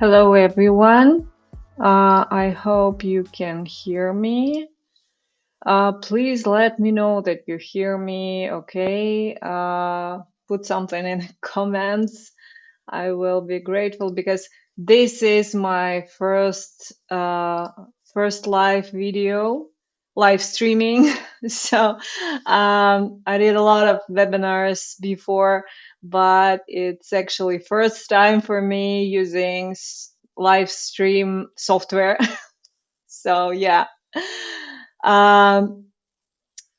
Hello, everyone. I hope you can hear me. Please let me know that you hear me, okay? Put something in the comments. I will be grateful because this is my first live video, live streaming. So I did a lot of webinars before, but it's actually first time for me using live stream software. So yeah. Um,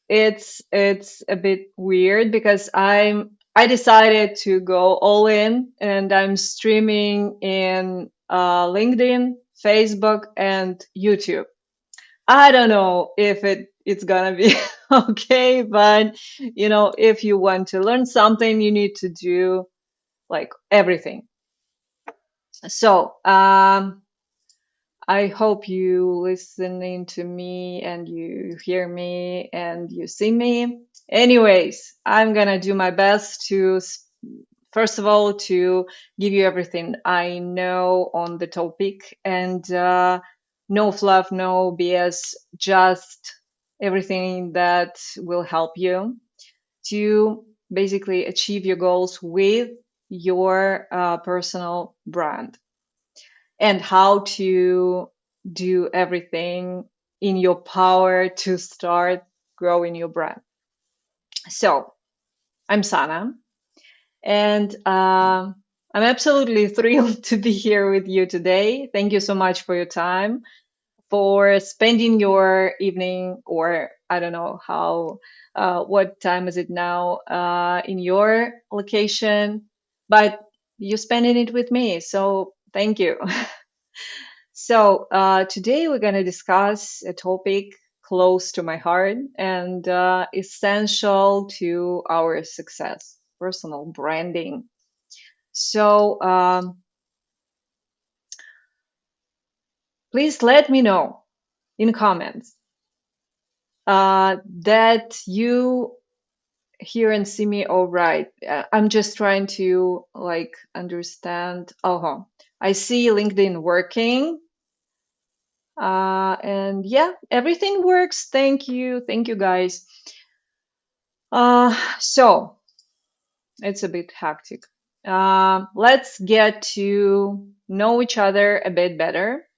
it's a bit weird because I decided to go all in and I'm streaming in LinkedIn, Facebook, and YouTube. I don't know if it's gonna be okay, but if you want to learn something, you need to do like everything. So I hope you listening to me and you hear me and you see me. Anyways, I'm gonna do my best to, first of all, to give you everything I know on the topic and no fluff, no BS, just everything that will help you to basically achieve your goals with your personal brand and how to do everything in your power to start growing your brand. So, I'm Sana, and I'm absolutely thrilled to be here with you today. Thank you so much for your time, for spending your evening, or I don't know what time is it now in your location, but you spending it with me. So, thank you. So, today we're going to discuss a topic close to my heart and essential to our success, personal branding. So, please let me know in comments that you hear and see me all right. I'm just trying to like understand. Oh, I see LinkedIn working. And yeah, everything works. Thank you. Thank you, guys. So it's a bit hectic. Let's get to know each other a bit better.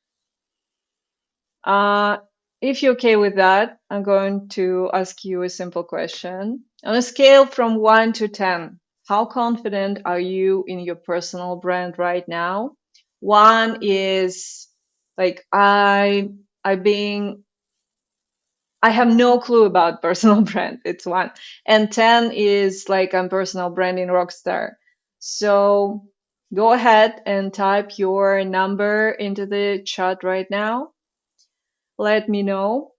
Uh, if you're okay with that, I'm going to ask you a simple question. On a scale from 1 to 10, how confident are you in your personal brand right now? 1 is like I have no clue about personal brand. It's 1. And 10 is like I'm personal branding rockstar. So go ahead and type your number into the chat right now. Let me know.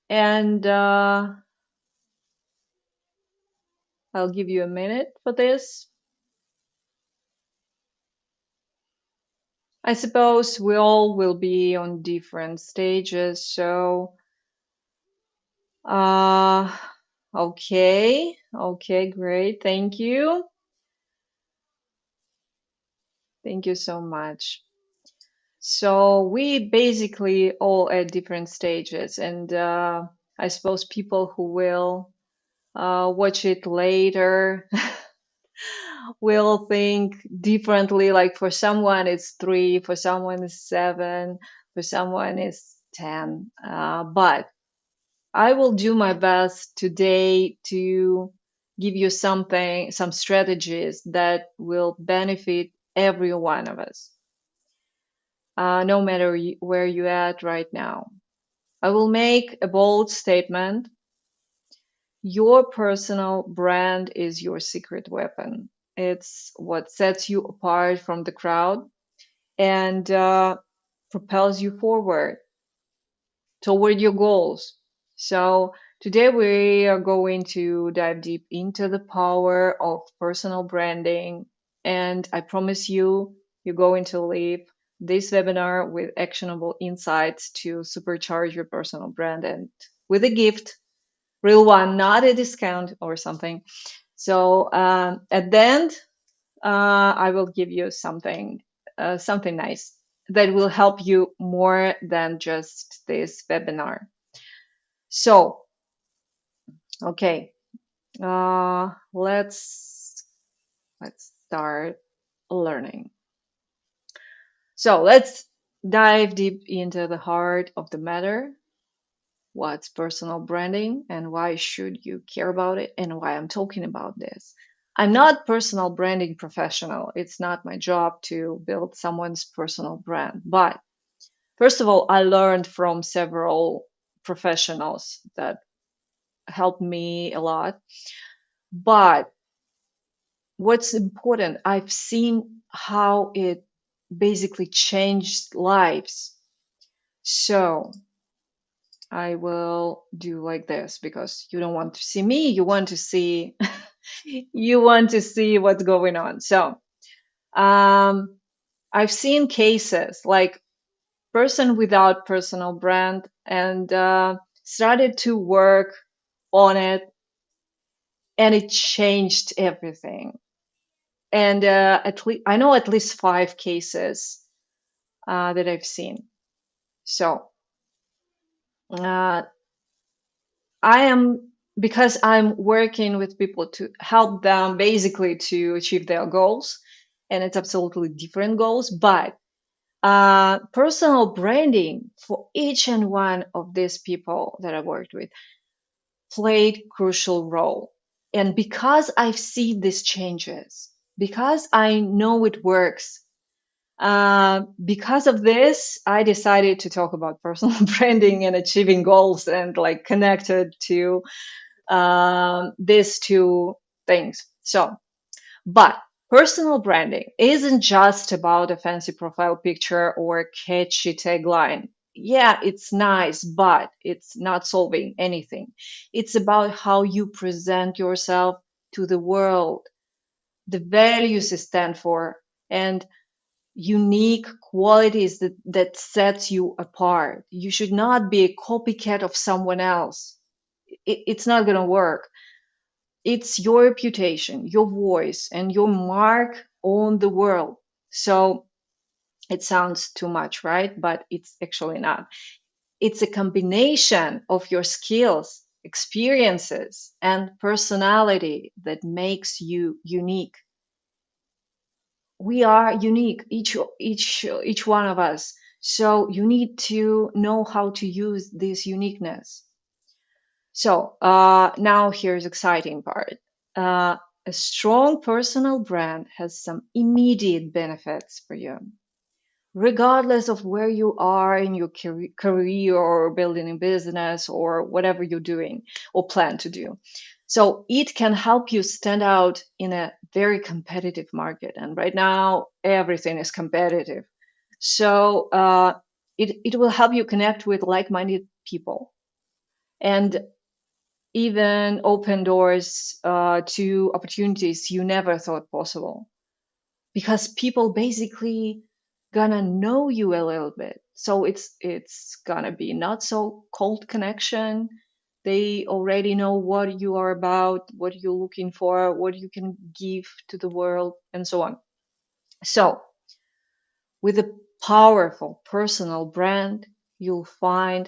And I'll give you a minute for this. I suppose we all will be on different stages. So, uh, okay. Okay, great. Thank you. Thank you so much. So we basically all at different stages, and I suppose people who will watch it later will think differently. Like for someone it's 3, for someone it's 7, for someone it's 10. But I will do my best today to give you some strategies that will benefit every one of us, no matter where you're at right now. I will make a bold statement. Your personal brand is your secret weapon. It's what sets you apart from the crowd and propels you forward toward your goals. So, today we are going to dive deep into the power of personal branding. And I promise you, you're going to leave this webinar with actionable insights to supercharge your personal brand and with a gift, real one, not a discount or something. So, at the end, I will give you something nice that will help you more than just this webinar. So, okay, let's start learning. So let's dive deep into the heart of the matter. What's personal branding and why should you care about it and why I'm talking about this? I'm not personal branding professional. It's not my job to build someone's personal brand. But first of all, I learned from several professionals that helped me a lot. But what's important, I've seen how it basically changed lives. So I will do like this because you don't want to see me, you want to see you want to see what's going on. So um, I've seen cases like person without personal brand and started to work on it, and it changed everything. And at least I know at least 5 cases that I've seen. So uh, I am, because I'm working with people to help them basically to achieve their goals, and it's absolutely different goals, but personal branding for each and one of these people that I worked with played crucial role. And because I've seen these changes, because I know it works, because of this, I decided to talk about personal branding and achieving goals and like connected to these two things. So, but personal branding isn't just about a fancy profile picture or a catchy tagline. Yeah, it's nice, but it's not solving anything. It's about how you present yourself to the world, the values you stand for, and unique qualities that sets you apart. You should not be a copycat of someone else. It's not going to work. It's your reputation, your voice, and your mark on the world. So it sounds too much, right? But it's actually not. It's a combination of your skills, experiences, and personality that makes you unique. We are unique, each one of us. So you need to know how to use this uniqueness. So now here's exciting part. Uh, a strong personal brand has some immediate benefits for you, regardless of where you are in your career or building a business or whatever you're doing or plan to do. So it can help you stand out in a very competitive market. And right now, everything is competitive. So it will help you connect with like-minded people and even open doors to opportunities you never thought possible, because people basically gonna know you a little bit. So it's gonna be not so cold connection. They already know what you are about, what you're looking for, what you can give to the world, and so on. So with a powerful personal brand, you'll find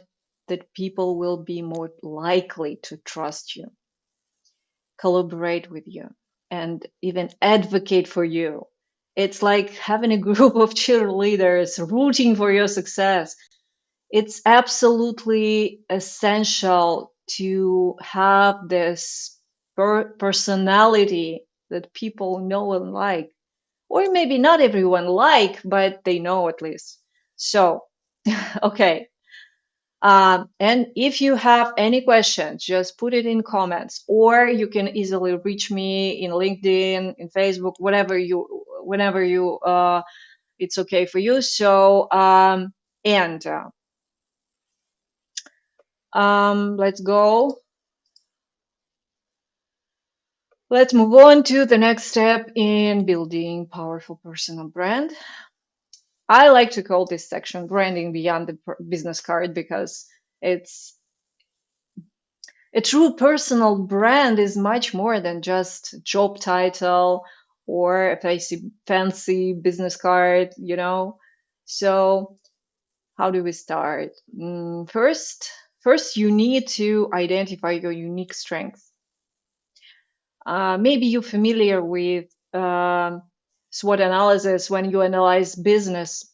that people will be more likely to trust you, collaborate with you, and even advocate for you. It's like having a group of cheerleaders rooting for your success. It's absolutely essential to have this personality that people know and like, or maybe not everyone like, but they know at least. So, okay, and if you have any questions, just put it in comments, or you can easily reach me in LinkedIn, in Facebook, whenever you, it's okay for you. So, and let's go. Let's move on to the next step in building powerful personal brand. I like to call this section branding beyond the business card, because it's a true personal brand is much more than just job title or a fancy business card, you know. So how do we start? First, you need to identify your unique strengths. Maybe you're familiar with SWOT analysis when you analyze business,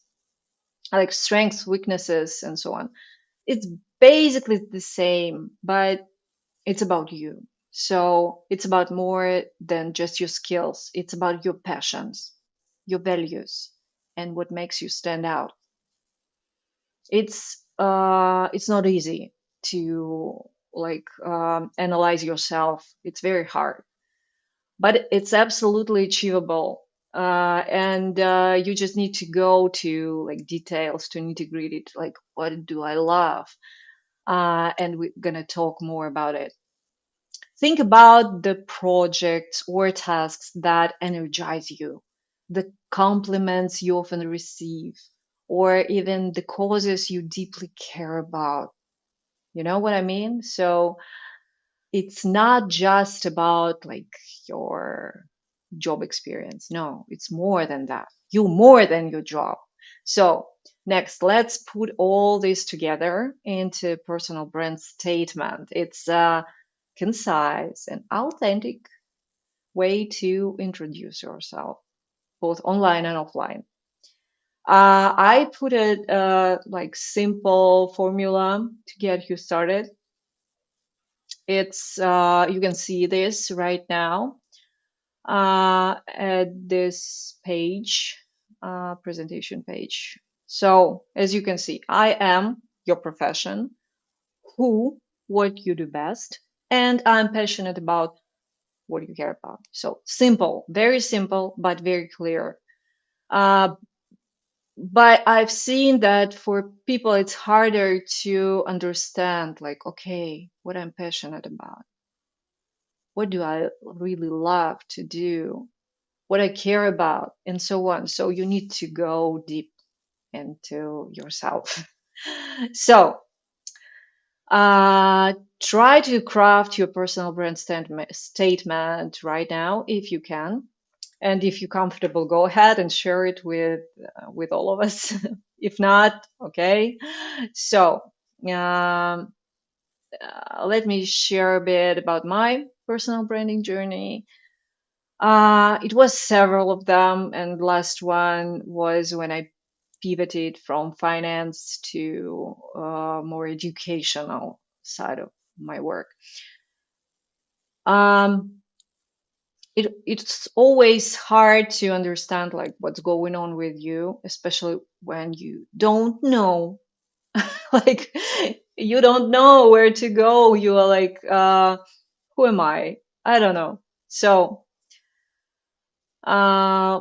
like strengths, weaknesses, and so on. It's basically the same, but it's about you. So it's about more than just your skills. It's about your passions, your values, and what makes you stand out. It's not easy to analyze yourself. It's very hard, but it's absolutely achievable. And you just need to go to like details to nitty gritty, like what do I love? And we're gonna talk more about it. Think about the projects or tasks that energize you, the compliments you often receive, or even the causes you deeply care about. You know what I mean? So it's not just about like your job experience. No, it's more than that. You're more than your job. So next, let's put all this together into personal brand statement. It's a concise and authentic way to introduce yourself, both online and offline. I put a like simple formula to get you started. It's you can see this right now at this page, presentation page. So as you can see, I am your profession, who, what you do best, and I'm passionate about what you care about. So simple, very simple, but very clear. Uh, but I've seen that for people, it's harder to understand, like, okay, what I'm passionate about. What do I really love to do? What I care about, and so on. So you need to go deep into yourself. So try to craft your personal brand statement right now if you can. And if you're comfortable, go ahead and share it with all of us. If not, okay. So let me share a bit about my personal branding journey. It was several of them, and the last one was when I pivoted from finance to more educational side of my work. Um, it's always hard to understand like what's going on with you, especially when you don't know, like you don't know where to go. You are like, who am I? I don't know. So uh,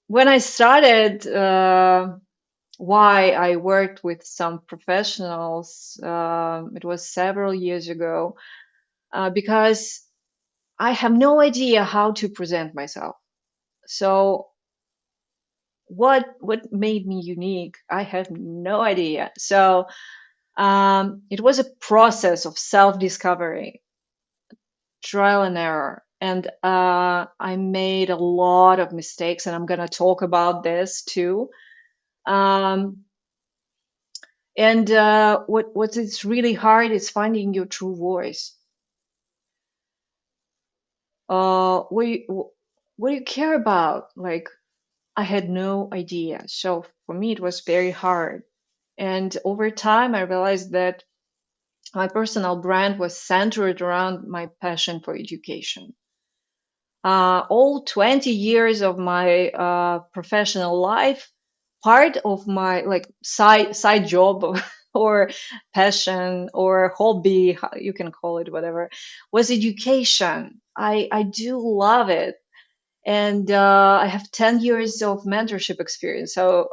when I started, why I worked with some professionals, it was several years ago, because I have no idea how to present myself. So what made me unique? I have no idea. So it was a process of self-discovery, trial and error. And I made a lot of mistakes, and I'm going to talk about this too. Um, and what is really hard is finding your true voice. What do you care about? Like, I had no idea. So for me, it was very hard. And over time, I realized that my personal brand was centered around my passion for education. All 20 years of my professional life, part of my like side job or passion or hobby, you can call it whatever, was education. I do love it, and I have 10 years of mentorship experience. So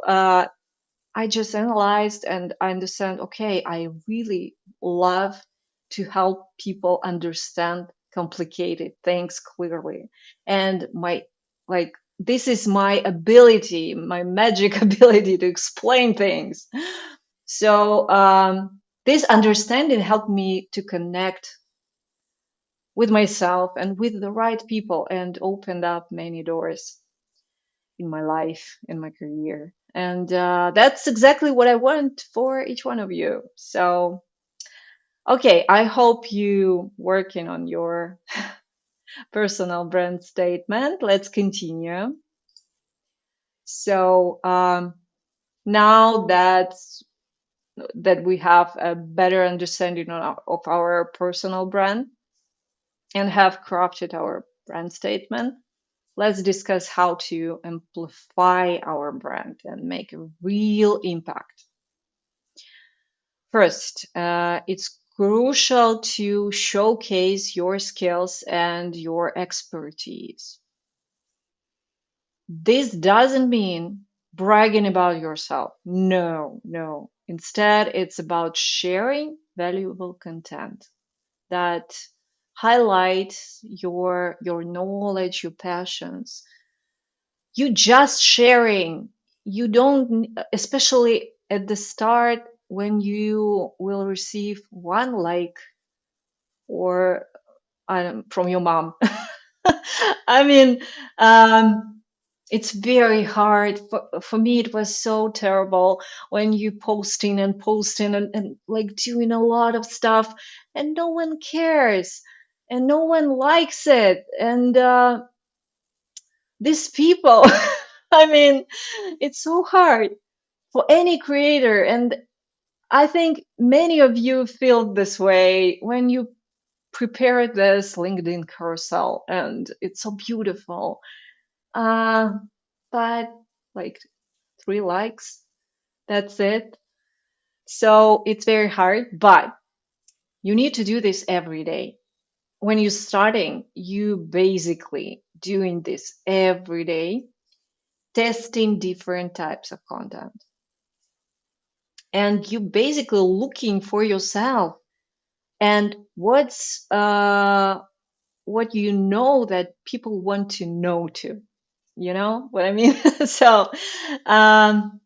I just analyzed and I understand, okay, I really love to help people understand complicated things clearly. And this is my ability, my magic ability to explain things. So, this understanding helped me to connect with myself and with the right people, and opened up many doors in my life, in my career. And that's exactly what I want for each one of you. So, okay, I hope you working on your personal brand statement. Let's continue. So, now that we have a better understanding of our personal brand and have crafted our brand statement, let's discuss how to amplify our brand and make a real impact. First, it's crucial to showcase your skills and your expertise. This doesn't mean bragging about yourself. No, no. Instead, it's about sharing valuable content that highlights your knowledge, your passions. You just sharing. You don't, especially at the start when you will receive one like or from your mom. I mean, it's very hard. For me, it was so terrible when you posting and posting and like doing a lot of stuff and no one cares and no one likes it. And these people, I mean, it's so hard for any creator. And I think many of you feel this way when you prepare this LinkedIn carousel and it's so beautiful. Uh, but like 3 likes, that's it. So it's very hard, but you need to do this every day. When you're starting, you basically doing this every day, testing different types of content. And you basically looking for yourself and what you know that people want to know too. You know what I mean? So um,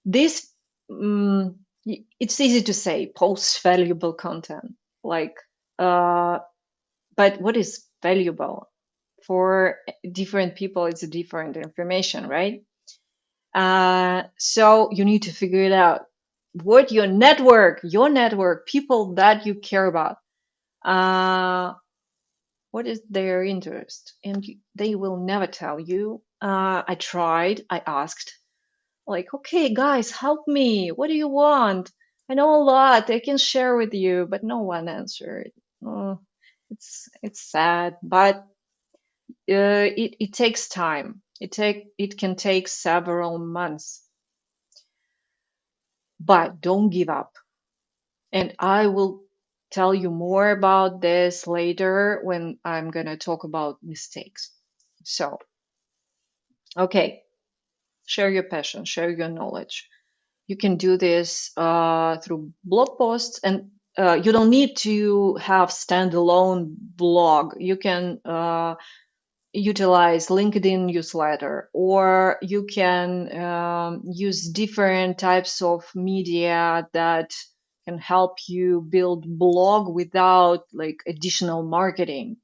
this it's easy to say post valuable content, like, uh, but what is valuable for different people? It's a different information, right? So you need to figure it out. What your network, people that you care about, uh, what is their interest? And they will never tell you. I tried, I asked, like, okay, guys, help me. What do you want? I know a lot. I can share with you, but no one answered. Oh, it's sad, but it takes time. It can take several months, but don't give up. And I will tell you more about this later when I'm gonna talk about mistakes. So, okay, share your passion, share your knowledge. You can do this through blog posts, and you don't need to have standalone blog. You can utilize LinkedIn newsletter, or you can use different types of media that can help you build blog without like additional marketing.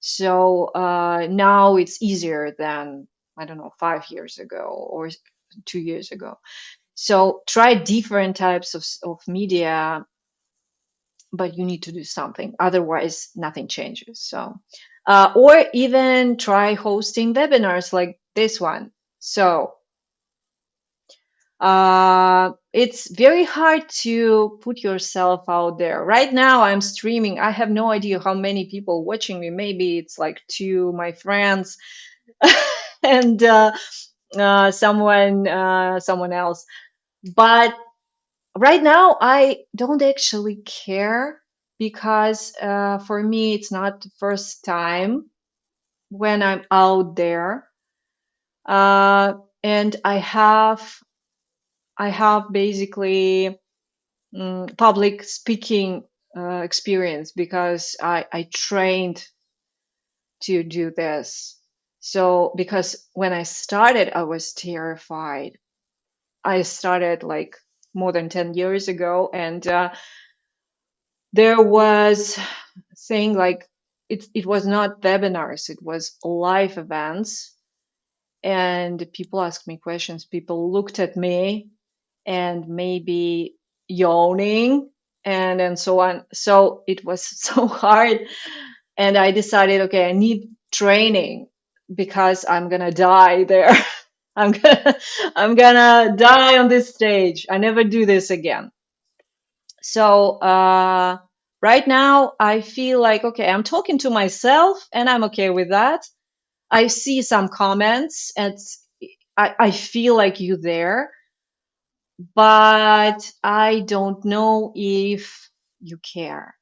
So now it's easier than, I don't know, 5 years ago or 2 years ago. So try different types of media, but you need to do something. Otherwise, nothing changes. So, or even try hosting webinars like this one. So, it's very hard to put yourself out there. Right now, I'm streaming. I have no idea how many people watching me. Maybe it's like two my friends and someone else. But right now, I don't actually care because for me, it's not the first time when I'm out there, and I have basically public speaking experience because I trained to do this. So because when I started, I was terrified. I started like more than 10 years ago, and there was saying like it was not webinars, it was live events. And people asked me questions. People looked at me and maybe yawning and so on. So it was so hard. And I decided, okay, I need training because I'm gonna die there. I'm gonna I'm gonna die on this stage. I never do this again. So right now I feel like, okay, I'm talking to myself and I'm okay with that. I see some comments and I feel like you there, but I don't know if you care.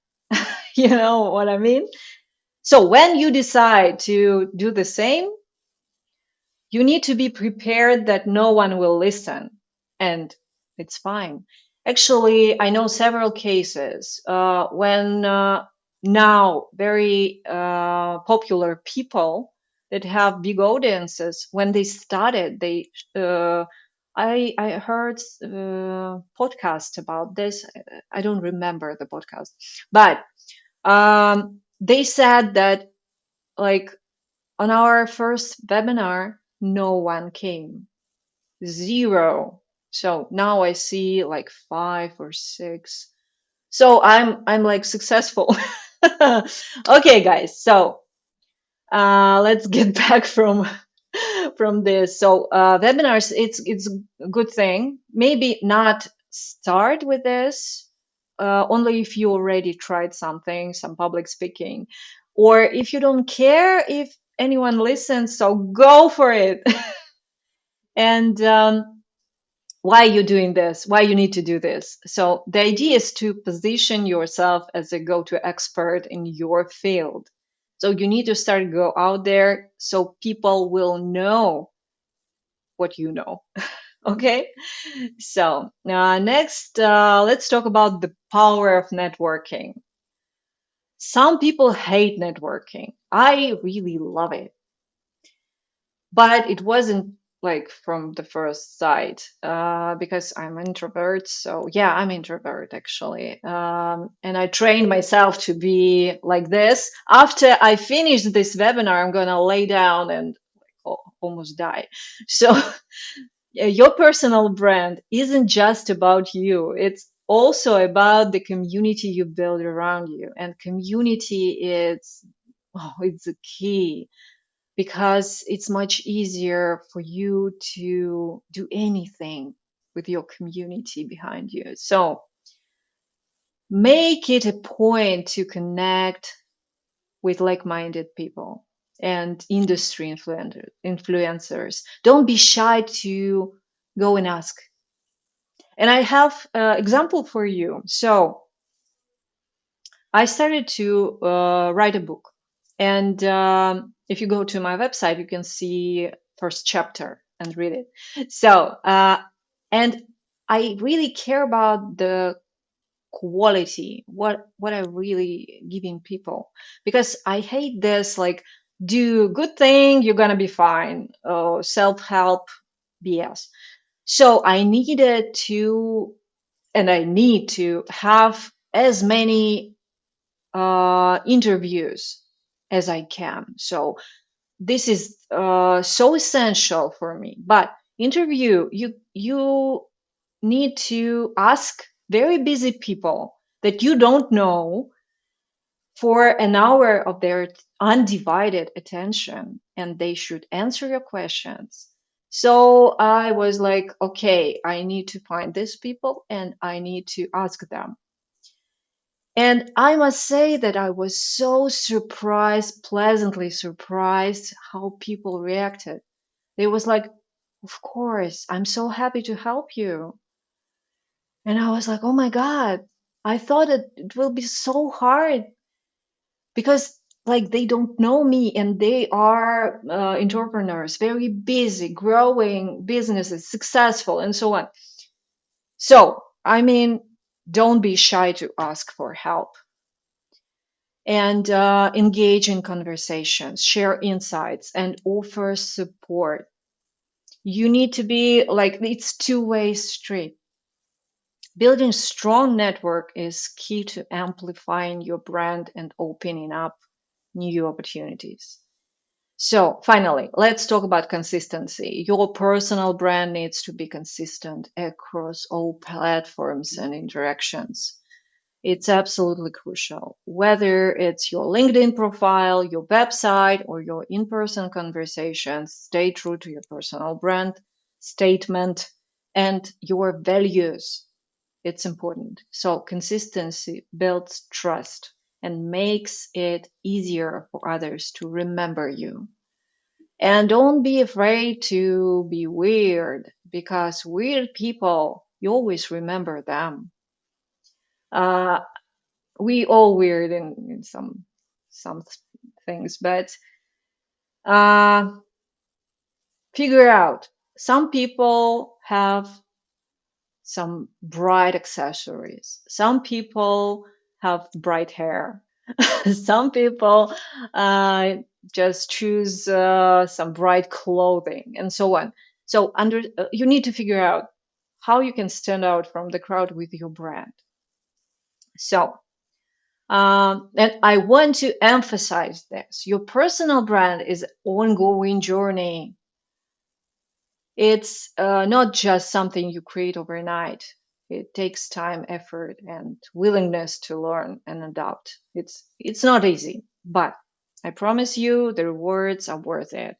You know what I mean? So when you decide to do the same, you need to be prepared that no one will listen, and it's fine. Actually, I know several cases when now very popular people that have big audiences, when they started, they I heard podcast about this. I don't remember the podcast, but they said that, like, on our first webinar, no one came. Zero. So now I see like 5 or 6. So I'm like successful. Okay, guys. So let's get back from this. So webinars, it's a good thing. Maybe not start with this only if you already tried something, some public speaking, or if you don't care if anyone listens. So go for it. And why are you doing this? Why you need to do this? So the idea is to position yourself as a go-to expert in your field. So you need to start go out there so people will know what you know. Okay. So next, let's talk about the power of networking. Some people hate networking. I really love it, but it wasn't like from the first sight because I'm an introvert. So yeah, I'm introvert actually, and I trained myself to be like this. After I finish this webinar, I'm gonna lay down and almost die. So your personal brand isn't just about you. It's also about the community you build around you, and community is, oh, it's the key, because it's much easier for you to do anything with your community behind you. So make it a point to connect with like-minded people and industry influencers. Don't be shy to go and ask. And I have an example for you. So I started to write a book. And if you go to my website, you can see first chapter and read it. So, and I really care about the quality, what I really giving people, because I hate this, like, do good thing, you're gonna be fine. Oh, self-help BS. So I needed to, and I need to have as many interviews as I can. So this is so essential for me. But interview, you need to ask very busy people that you don't know for an hour of their undivided attention, and they should answer your questions. So I was like, okay, I need to find these people and I need to ask them. And I must say that I was so surprised, pleasantly surprised, how people reacted. They was like, of course, I'm so happy to help you. And I was like, oh my God, I thought it will be so hard because, like, they don't know me and they are entrepreneurs, very busy, growing businesses, successful, and so on. So, I mean, don't be shy to ask for help. And engage in conversations, share insights, and offer support. You need to be like, it's two-way street. Building strong network is key to amplifying your brand and opening up new opportunities. So finally, let's talk about consistency. Your personal brand needs to be consistent across all platforms and interactions. It's absolutely crucial. Whether it's your LinkedIn profile, your website, or your in person conversations, stay true to your personal brand, statement, and your values. It's important. So, consistency builds trust and makes it easier for others to remember you. And don't be afraid to be weird because weird people, you always remember them. Uh, we all weird in some things, but uh, figure out. Some people have some bright accessories. Some people have bright hair. Some people uh, just choose some bright clothing and so on. So you need to figure out how you can stand out from the crowd with your brand. So and I want to emphasize this. Your personal brand is an ongoing journey. It's not just something you create overnight. It takes time, effort, and willingness to learn and adapt. It's not easy, but I promise you the rewards are worth it.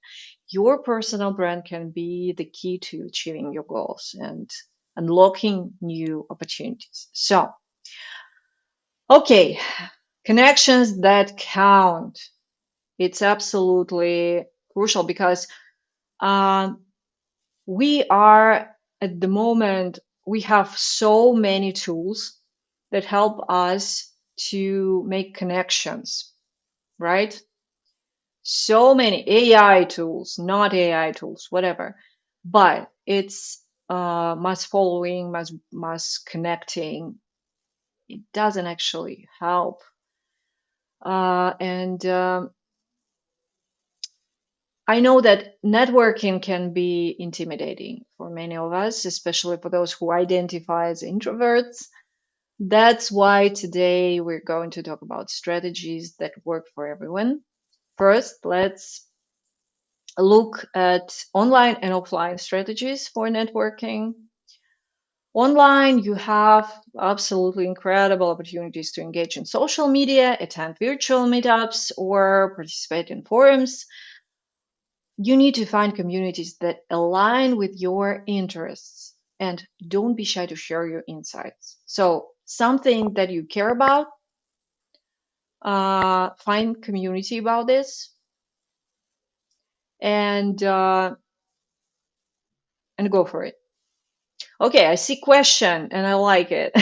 Your personal brand can be the key to achieving your goals and unlocking new opportunities. So, okay, connections that count. It's absolutely crucial because um, we are at the moment, we have so many tools that help us to make connections, right? So many AI tools, not AI tools, whatever. But it's mass following, mass connecting. It doesn't actually help. And I know that networking can be intimidating for many of us, especially for those who identify as introverts. That's why today we're going to talk about strategies that work for everyone. First, let's look at online and offline strategies for networking. Online, you have absolutely incredible opportunities to engage in social media, attend virtual meetups, or participate in forums. You need to find communities that align with your interests and don't be shy to share your insights. So, something that you care about, find community about this, and go for it. Okay, I see question and I like it.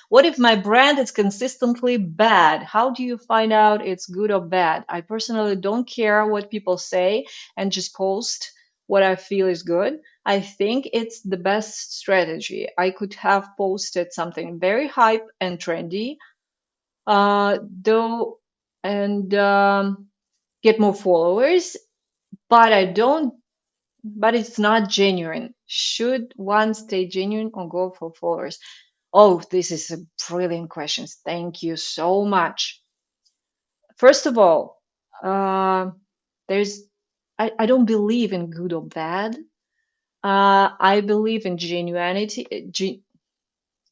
What if my brand is consistently bad? How do you find out it's good or bad? I personally don't care what people say and just post what I feel is good. I think it's the best strategy. I could have posted something very hype and trendy, though, and get more followers, but I don't but it's not genuine. Should one stay genuine or go for followers? Oh, this is a brilliant question. Thank you so much. First of all, uh, there's I don't believe in good or bad. I believe in genuinity.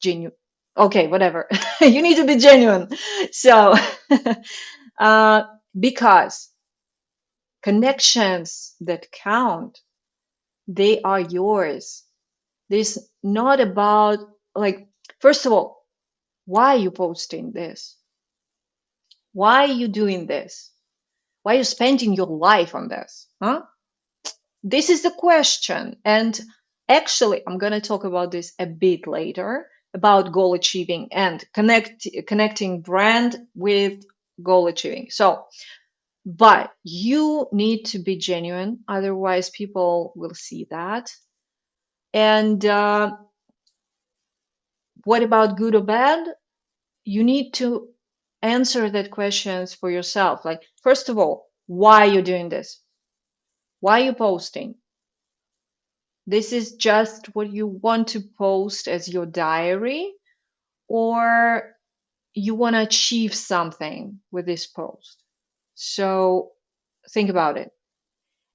Genu. Okay, whatever. You need to be genuine. So, uh, because connections that count, they are yours. This not about like, first of all, why are you posting this? Why are you doing this? Why are you spending your life on this? Huh? This is the question. And actually, I'm going to talk about this a bit later about goal achieving and connecting brand with goal achieving. So, but you need to be genuine, otherwise people will see that. And what about good or bad? You need to answer that questions for yourself. Like, first of all, why are you doing this? Why are you posting? This is just what you want to post as your diary, or you want to achieve something with this post? So think about it.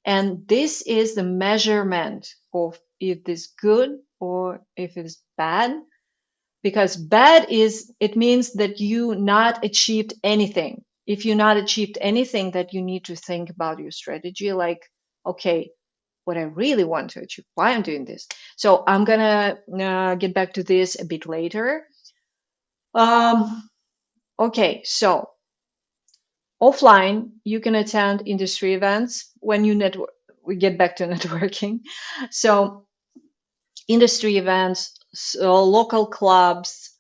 And this is the measurement of if this good or if it's bad. Because bad is, it means that you not achieved anything. If you not achieved anything, that you need to think about your strategy, like, okay, what I really want to achieve, why I'm doing this. So I'm gonna get back to this a bit later. Um, okay, so offline, you can attend industry events when you network. We get back to networking. So industry events, so local clubs,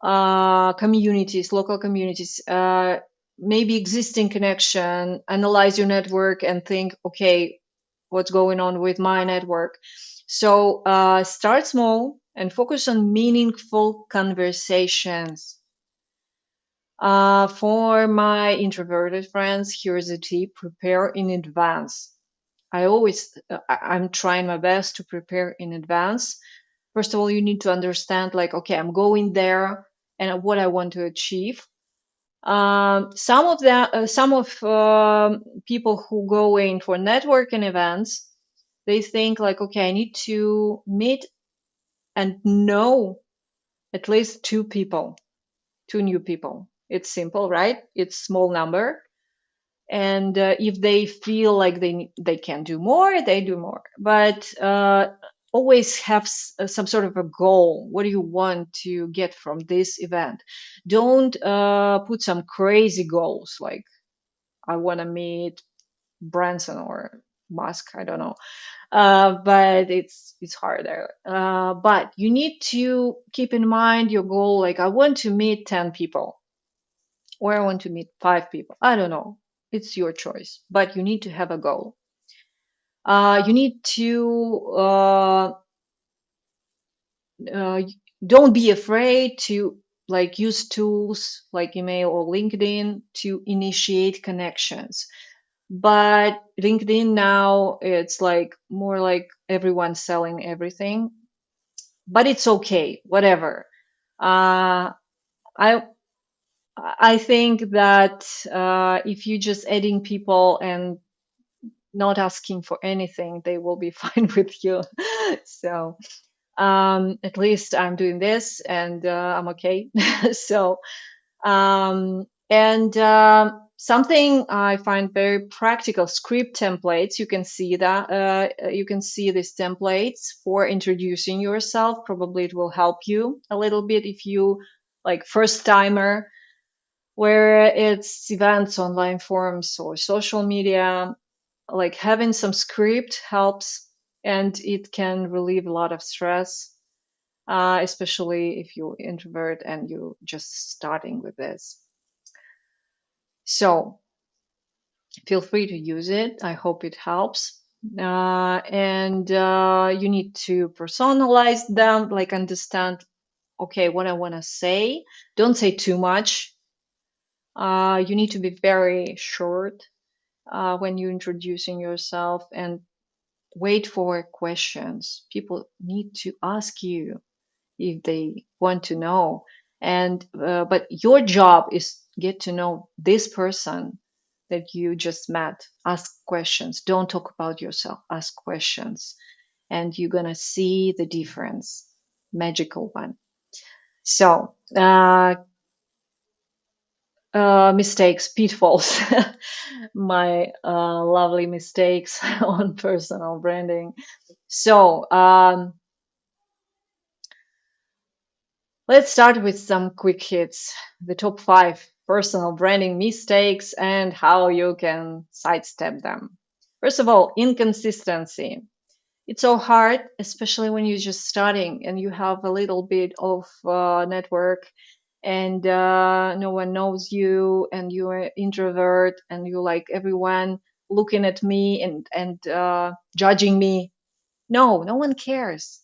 communities, local communities, maybe existing connection, analyze your network and think, okay, what's going on with my network? So start small and focus on meaningful conversations. For my introverted friends, here's a tip: prepare in advance. I'm trying my best to prepare in advance. First of all, you need to understand, like, okay, I'm going there and what I want to achieve. Some of people who go in for networking events, they think like, okay, I need to meet and know at least two new people. It's simple, right? It's small number, and if they feel like they can do more, they do more. But always have some sort of a goal. What do you want to get from this event? Don't put some crazy goals like, I want to meet Branson or Musk, I don't know. But it's harder. But you need to keep in mind your goal, like, I want to meet 10 people, or I want to meet 5 people. I don't know. It's your choice, but you need to have a goal. You need to uh, don't be afraid to, like, use tools like email or LinkedIn to initiate connections. But LinkedIn now, it's like more like everyone's selling everything. But it's okay, whatever. I I think that if you just adding people and not asking for anything, they will be fine with you. So at least I'm doing this, and I'm okay. So and something I find very practical: script templates. You can see that you can see these templates for introducing yourself. Probably it will help you a little bit if you, like, first timer, where it's events, online forums, or social media. Like, having some script helps, and it can relieve a lot of stress, especially if you're introvert and you're just starting with this. So feel free to use it. I hope it helps. And you need to personalize them, like, understand, okay, what I want to say. Don't say too much. You need to be very short when you're introducing yourself, and wait for questions. People need to ask you if they want to know. And but your job is get to know this person that you just met. Ask questions. Don't talk about yourself. Ask questions, and you're gonna see the difference. Magical one. So mistakes, pitfalls, my lovely mistakes on personal branding. So let's start with some quick hits. The top 5 personal branding mistakes and how you can sidestep them. First of all, inconsistency. It's so hard, especially when you're just starting and you have a little bit of network, and no one knows you, and you're an introvert, and you like everyone looking at me and judging me. No, no one cares.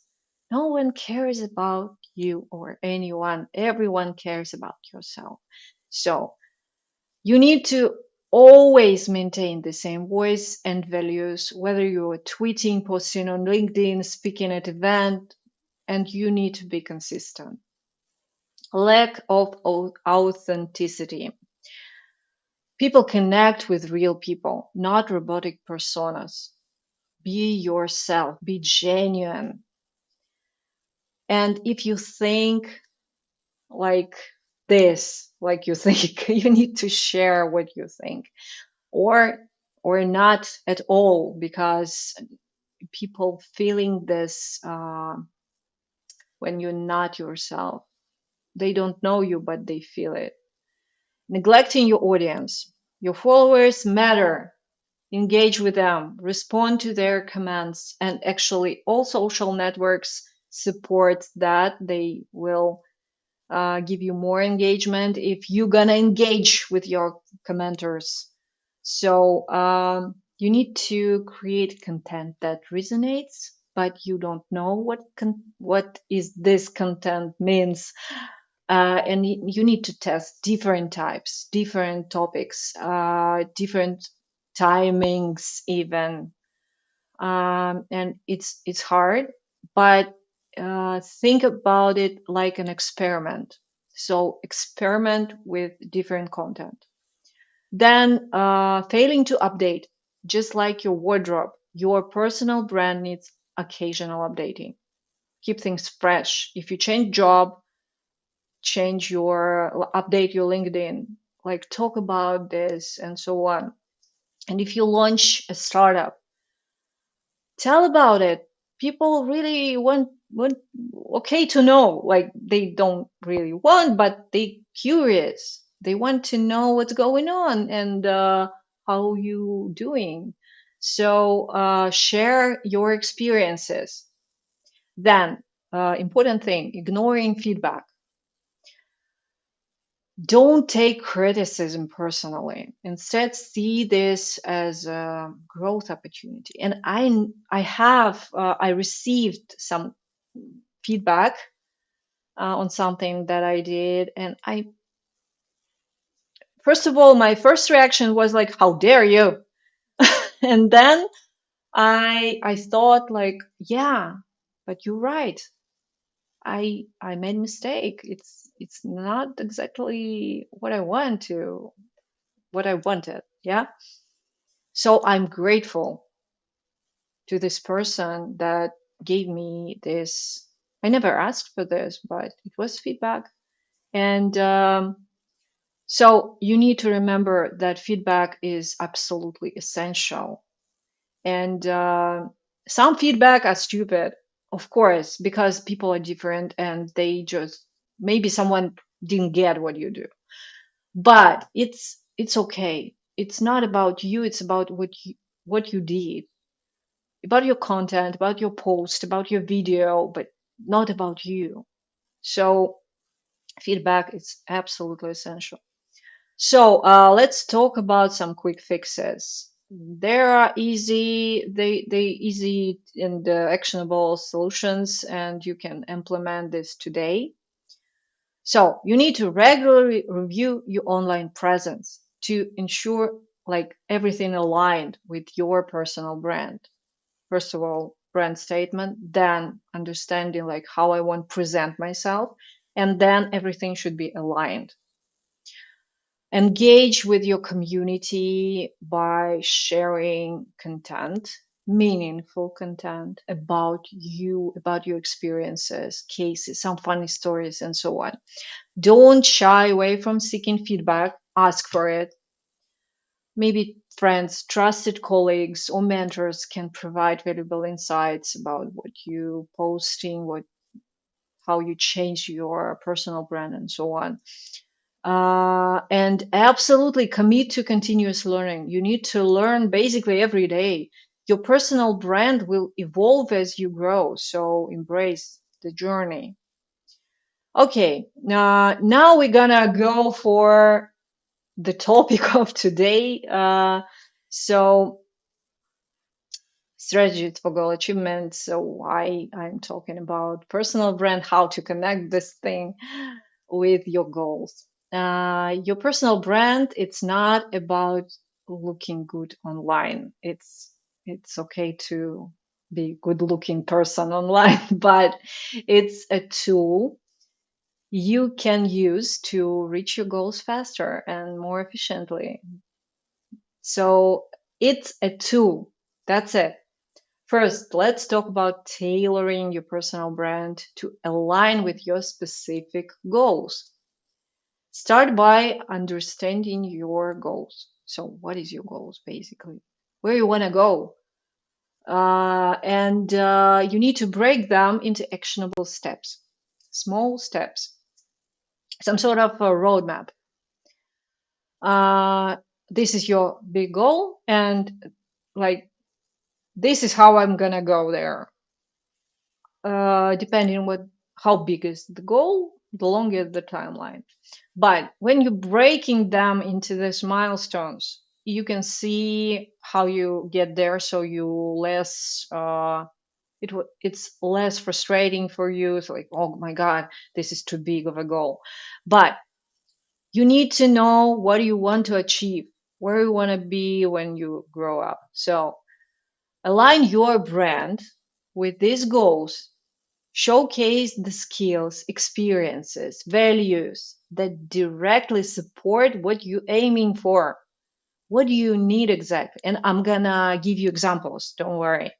No one cares about you or anyone. Everyone cares about yourself. So you need to always maintain the same voice and values, whether you're tweeting, posting on LinkedIn, speaking at event, and you need to be consistent. Lack of authenticity. People connect with real people, not robotic personas. Be yourself, be genuine. And if you think like this, like you think, you need to share what you think, or not at all, because people feeling this when you're not yourself. They don't know you, but they feel it. Neglecting your audience. Your followers matter. Engage with them, respond to their commands, and actually all social networks support that. They will give you more engagement if you're gonna engage with your commenters. So you need to create content that resonates, but you don't know what is this content means. And you need to test different types, different topics, different timings, even. And it's hard, but think about it like an experiment. So experiment with different content. Then failing to update, just like your wardrobe, your personal brand needs occasional updating. Keep things fresh. If you change job, change your update your LinkedIn, like talk about this and so on. And if you launch a startup, tell about it. People really want okay to know. Like they don't really want, but they curious. They want to know what's going on and how you doing. So share your experiences. Then important thing, ignoring feedback. Don't take criticism personally. Instead, see this as a growth opportunity. And I received some feedback on something that I did, and first of all, my first reaction was like, "How dare you?" And then I thought like, "Yeah, but you're right. I made mistake. It's not exactly what I wanted." Yeah. So I'm grateful to this person that gave me this. I never asked for this, but it was feedback. And so you need to remember that feedback is absolutely essential. And some feedback are stupid, of course, because people are different and they just, maybe someone didn't get what you do. But it's okay. It's not about you, it's about what you did, about your content, about your post, about your video, but not about you. So feedback is absolutely essential. So let's talk about some quick fixes. There are they easy and actionable solutions, and you can implement this today. So you need to regularly review your online presence to ensure like everything aligned with your personal brand. First of all, brand statement, then understanding like how I want to present myself, and then everything should be aligned. Engage with your community by sharing content, meaningful content about you, about your experiences, cases, some funny stories, and so on. Don't shy away from seeking feedback, ask for it. Maybe friends, trusted colleagues, or mentors can provide valuable insights about what you posting, how you change your personal brand, and so on. And absolutely commit to continuous learning. You need to learn basically every day. Your personal brand will evolve as you grow, so embrace the journey. Okay, now we're gonna go for the topic of today. So strategies for goal achievement. So why I'm talking about personal brand, how to connect this thing with your goals. Your personal brand, it's not about looking good online. It's okay to be good looking person online, but it's a tool. you can use to reach your goals faster and more efficiently. So it's a tool. That's it. First, let's talk about tailoring your personal brand to align with your specific goals. Start by understanding your goals. So, what is your goals basically? Where you want to go? And you need to break them into actionable steps, small steps, some sort of a roadmap. Uh, this is your big goal, and like this is how I'm gonna go there. Depending on what how big is the goal, the longer the timeline. But when you're breaking them into these milestones, you can see how you get there, so you less it's less frustrating for you. It's like, oh my god, this is too big of a goal. But you need to know what you want to achieve, where you want to be when you grow up. So align your brand with these goals. Showcase the skills, experiences, values that directly support what you're aiming for. What do you need exactly? And I'm gonna give you examples, don't worry.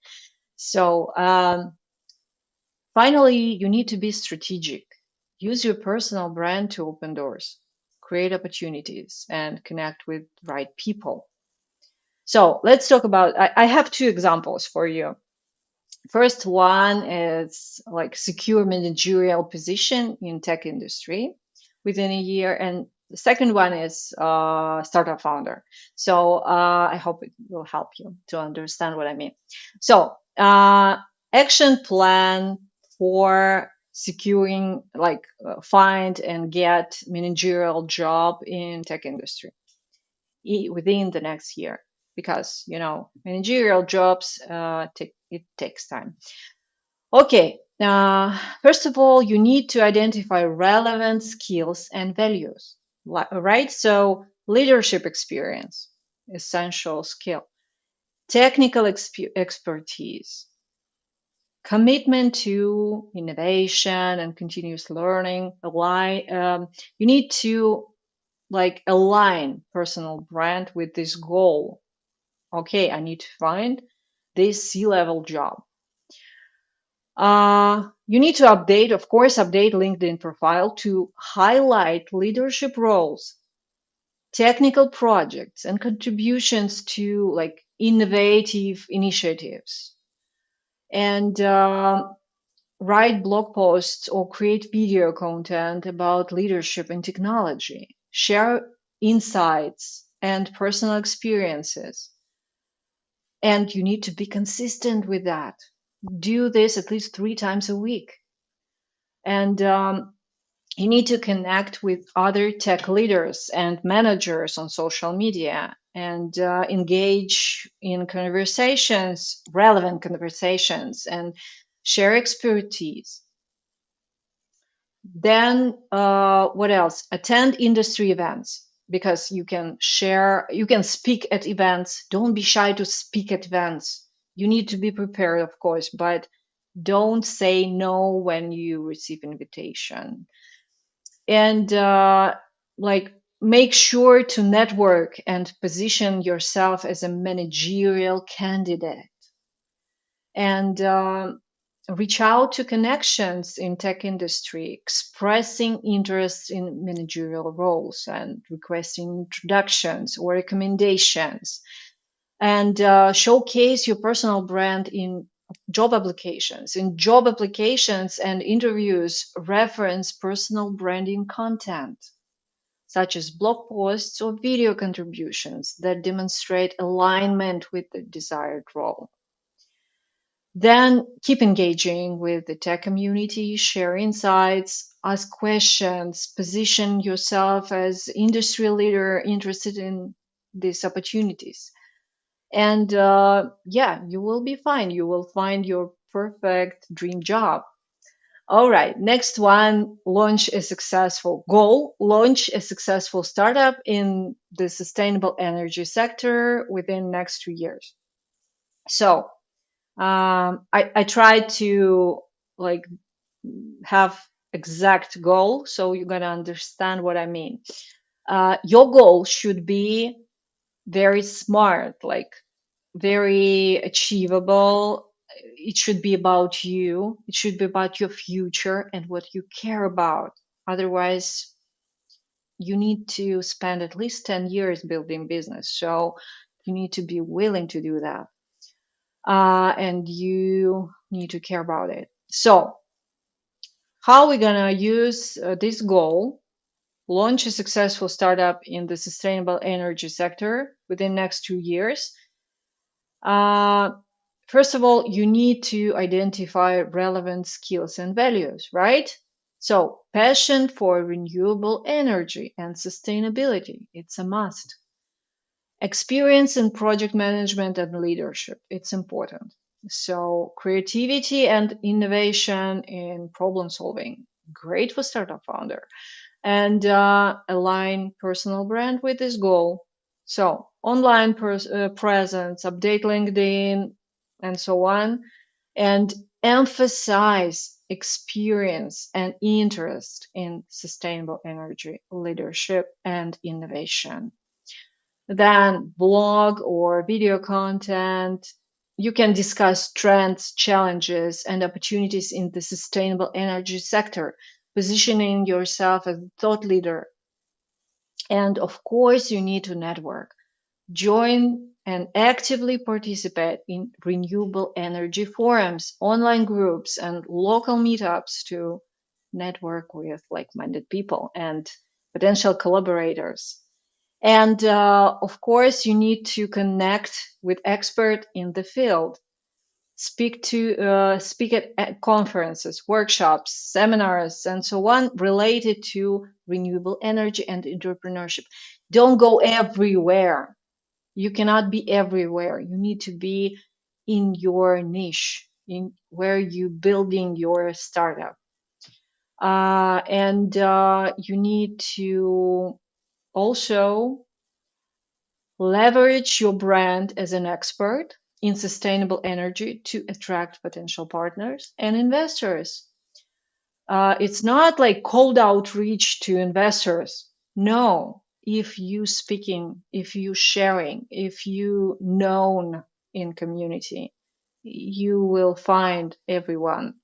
So, finally, you need to be strategic. Use your personal brand to open doors, create opportunities, and connect with right people. So, let's talk about. I have two examples for you. First one is like secure managerial position in tech industry within a year, and the second one is startup founder. So I hope it will help you to understand what I mean. So action plan for securing like find and get managerial job in tech industry within the next year, because managerial jobs it takes time. Okay, first of all, you need to identify relevant skills and values, right? So, leadership experience, essential skill, technical expertise, commitment to innovation and continuous learning. You need to like align personal brand with this goal. Okay, I need to find this C-level job. You need to of course, update LinkedIn profile to highlight leadership roles, technical projects, and contributions to like innovative initiatives. And write blog posts or create video content about leadership and technology. Share insights and personal experiences. And you need to be consistent with that. Do this at least 3 times a week. And you need to connect with other tech leaders and managers on social media and engage in conversations, relevant conversations, and share expertise. Then, what else? Attend industry events, because you can speak at events. Don't be shy to speak at events. You need to be prepared, of course, but don't say no when you receive invitation. And like make sure to network and position yourself as a managerial candidate, and reach out to connections in tech industry expressing interest in managerial roles and requesting introductions or recommendations, and showcase your personal brand in job applications and interviews. Reference personal branding content such as blog posts or video contributions that demonstrate alignment with the desired role. Then keep engaging with the tech community, share insights, ask questions, position yourself as industry leader interested in these opportunities. And yeah, you will be fine. You will find your perfect dream job. All right, next one, launch a successful goal. Launch a successful startup in the sustainable energy sector within next 2 years. So I try to like have exact goal, so you're gonna understand what I mean. Your goal should be very smart, like very achievable. It should be about you. It should be about your future and what you care about. Otherwise, you need to spend at least 10 years building business. So you need to be willing to do that. And you need to care about it. So, how are we going to use this goal? Launch a successful startup in the sustainable energy sector within next 2 years. Uh, First of all, you need to identify relevant skills and values, right? So, passion for renewable energy and sustainability, it's a must. Experience in project management and leadership, it's important. So, creativity and innovation in problem solving, great for startup founder. And align personal brand with this goal. So, online presence, update LinkedIn, and so on, and emphasize experience and interest in sustainable energy, leadership, and innovation. Then, blog or video content. You can discuss trends, challenges, and opportunities in the sustainable energy sector, positioning yourself as a thought leader. And of course, you need to network. Join and actively participate in renewable energy forums, online groups, and local meetups to network with like minded people and potential collaborators. And of course, you need to connect with experts in the field. Speak at conferences, workshops, seminars, and so on related to renewable energy and entrepreneurship. Don't go everywhere. You cannot be everywhere. You need to be in your niche, in where you building your startup, and you need to also leverage your brand as an expert in sustainable energy to attract potential partners and investors. It's not like cold outreach to investors. No, if you speaking, if you sharing, if you known in community, you will find everyone.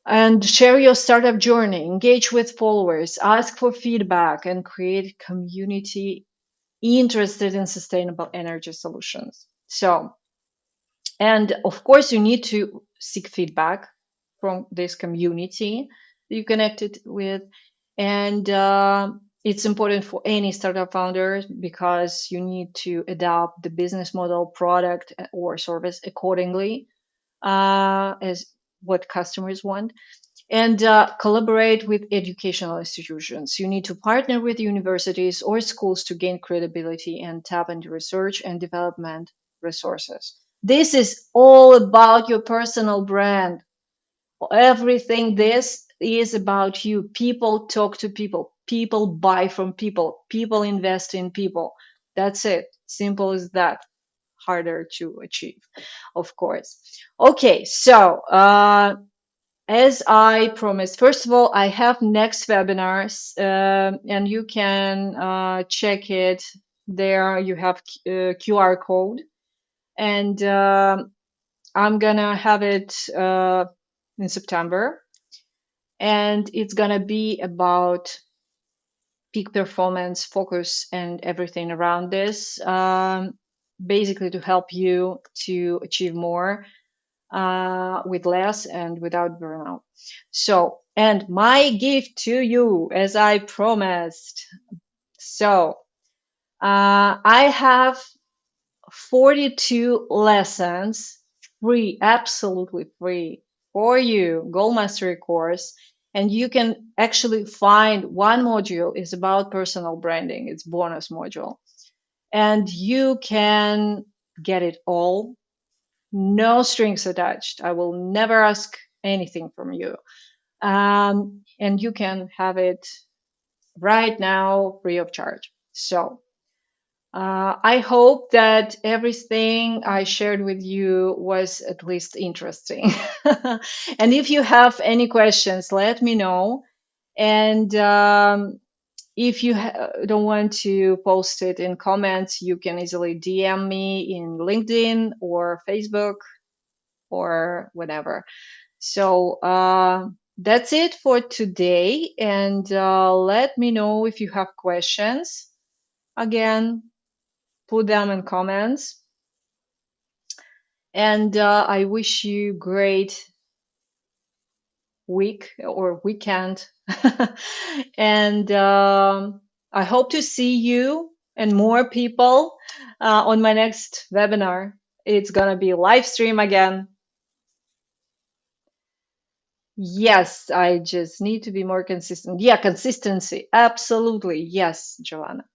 And share your startup journey, engage with followers, ask for feedback, and create community interested in sustainable energy solutions. So, and of course, you need to seek feedback from this community that you connected with. And it's important for any startup founder because you need to adapt the business model, product, or service accordingly as what customers want. And collaborate with educational institutions. You need to partner with universities or schools to gain credibility and tap into research and development resources. This is all about your personal brand. Everything this is about you. People talk to people. People buy from people. People invest in people. That's it. Simple as that. Harder to achieve, of course. Okay, so as I promised, first of all, I have next webinars, and you can check it there. You have QR code, and I'm gonna have it in September, and it's gonna be about peak performance, focus, and everything around this. Basically, to help you to achieve more with less and without burnout. So, and my gift to you, as I promised. So, I have 42 lessons free, absolutely free for you, Goal Mastery course. And you can actually find one module is about personal branding. It's bonus module. And you can get it all, no strings attached. I will never ask anything from you. And you can have it right now free of charge. So I hope that everything I shared with you was at least interesting. And if you have any questions, let me know. And if you don't want to post it in comments, you can easily DM me in LinkedIn or Facebook or whatever. So that's it for today. And let me know if you have questions. Again, put them in comments. And I wish you great week or weekend. And I hope to see you and more people on my next webinar. It's going to be live stream again. Yes, I just need to be more consistent. Yeah, consistency. Absolutely. Yes, Joanna.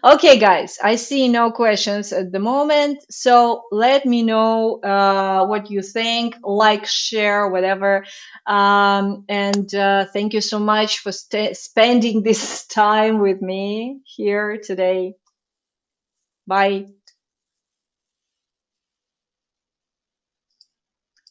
Okay, guys, I see no questions at the moment. So let me know what you think, like, share, whatever. And thank you so much for spending this time with me here today. Bye.